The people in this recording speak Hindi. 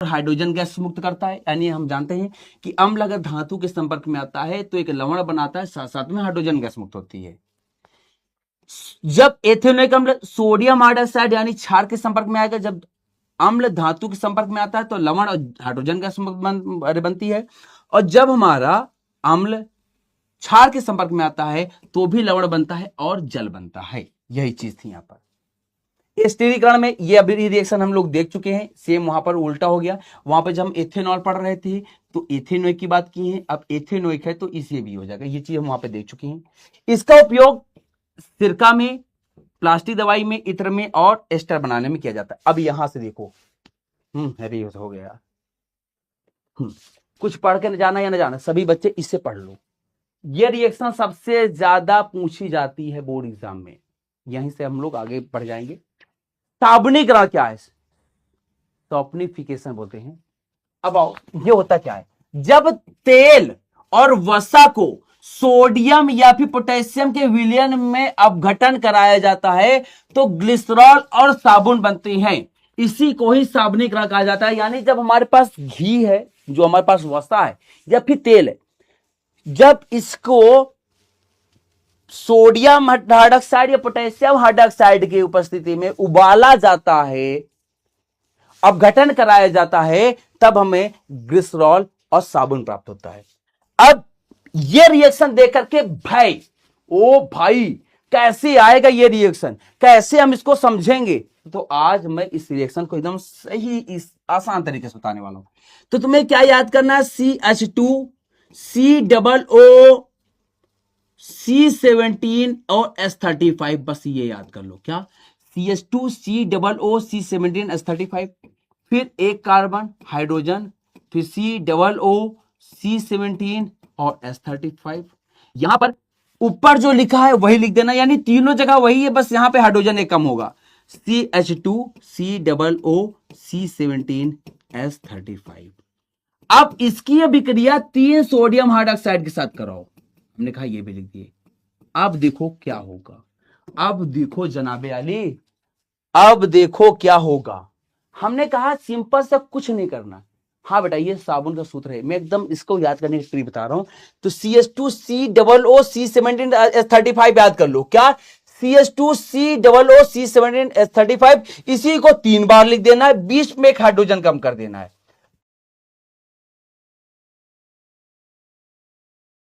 हाइड्रोजन गैस मुक्त करता है। यानी हम जानते हैं कि अम्ल अगर धातु के संपर्क में आता है तो एक लवण बनाता है, साथ साथ में हाइड्रोजन गैस मुक्त होती है। जब एथेनोइक अम्ल सोडियम हाइड्रोक्साइड यानी क्षार के संपर्क में आएगा, जब अम्ल धातु के संपर्क में आता है तो लवण और हाइड्रोजन गैस बनती है, और जब हमारा अम्ल क्षार के संपर्क में आता है तो भी लवण बनता है और जल बनता है। यही चीज थी यहां पर। स्थिरीकरण में ये अभी रिएक्शन हम लोग देख चुके हैं, सेम वहां पर उल्टा हो गया। वहां पर जब हम एथेनॉल पढ़ रहे थे तो एथेनोइक की बात की है, अब एथेनोइक है तो इसे भी हो जाएगा। ये चीज हम वहां पे देख चुके हैं। इसका उपयोग सिरका में, प्लास्टिक दवाई में, इत्र में और एस्टर बनाने में किया जाता है। अब यहां से देखो, हैवी हो गया। कुछ पढ़ के न जाना या न जाना, सभी बच्चे इससे पढ़ लो। ये रिएक्शन सबसे ज्यादा पूछी जाती है बोर्ड एग्जाम में, यहीं से हम लोग आगे बढ़ जाएंगे। साबुनीकरण क्या है? सॉफ्टनिफिकेशन बोलते हैं। अब आओ, ये होता क्या है? जब तेल और वसा को सोडियम या फिर पोटेशियम के विलयन में अपघटन कराया जाता है तो ग्लिसरॉल और साबुन बनती हैं। इसी को ही साबुनीकरण कहा जाता है। यानी जब हमारे पास घी है, जो हमारे पास वसा है या फिर तेल है, जब इसको सोडियम हाइड्रोक्साइड या पोटेशियम हाइड्रोक्साइड की उपस्थिति में उबाला जाता है, अपघटन कराया जाता है, तब हमें ग्लिसरॉल और साबुन प्राप्त होता है। अब ये रिएक्शन देख करके भाई, ओ भाई कैसे आएगा ये रिएक्शन, कैसे हम इसको समझेंगे? तो आज मैं इस रिएक्शन को एकदम सही, इस आसान तरीके से बताने वाला हूं। तो तुम्हें क्या याद करना है? CH2 COO C17 और S35, बस ये याद कर लो। क्या? CH2 COO C17 S35, फिर एक कार्बन हाइड्रोजन, फिर COO C17 और S35। यहां पर ऊपर जो लिखा है वही लिख देना, यानी तीनों जगह वही है, बस यहां पे हाइड्रोजन एक कम होगा। CH2 COO C17 S35। अब इसकी अभिक्रिया 3 सोडियम हाइड्रोक्साइड के साथ कराओ। हमने कहा ये भी लिख दिए। अब देखो क्या होगा। अब देखो जनाबे अली, अब देखो क्या होगा। हमने कहा सिंपल से कुछ नहीं करना। हाँ बेटा, ये साबुन का सूत्र है, मैं एकदम इसको याद करने की ट्रिक बता रहा हूं। तो CH2 COO C17 S35 याद कर लो। क्या? CH2 COO C17 S35, इसी को 3 बार लिख देना है, बीच में एक हाइड्रोजन कम कर देना है।